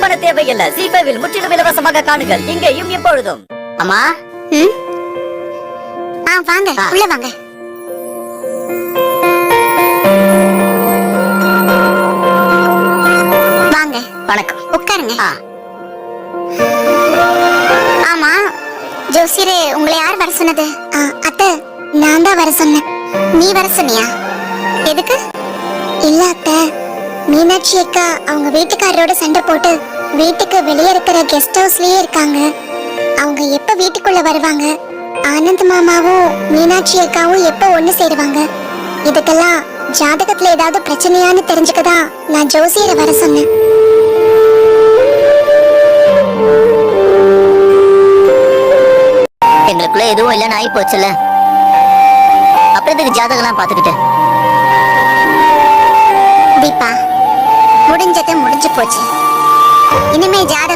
Miss பண்ண தேவையில்லை. ஜீ5 முற்றிலும் இலவசமாக காணுங்கள், இங்கேயும் எப்பொழுதும். அம்மா வாங்க, உள்ள வாங்க. வாங்க. வணக்கம். உட்காருங்க. ஆமா ஜோசியரே, உங்களை யார் வர சொன்னது? அத்தை, நான் தான் வர சொன்னேன். நீ வர சொன்னியா? எதுக்கு? இல்ல அத்தை, மீனாட்சி அக்கா அவங்க வீட்டுக்காரரோட சண்டை போட்டு வீட்டுக்கு வெளியே இருக்கிற கெஸ்ட் ஹவுஸ்லயே இருக்காங்க. அவங்க எப்ப வீட்டுக்குள்ள வருவாங்க, ஆனந்த் மாமாவும் மீனாட்சி அக்காவும் எப்ப ஒண்ணு சேருவாங்க, இதுக்கெல்லாம் ஜாதகத்துல ஏதாவது பிரச்சனையான்னு தெரிஞ்சுக்கதான் நான் ஜோசியரை வர சொன்னேன். எங்களுக்குள்ள எதுவும் இல்லைன்னு ஆகி போச்சுல்ல, அப்புறம் இதுக்கு ஜாதகம்லாம் பாத்துக்கிட்டு. தீபா, முடிஞ்சது முடிஞ்சு போச்சு. இனிமே ஜாதகம்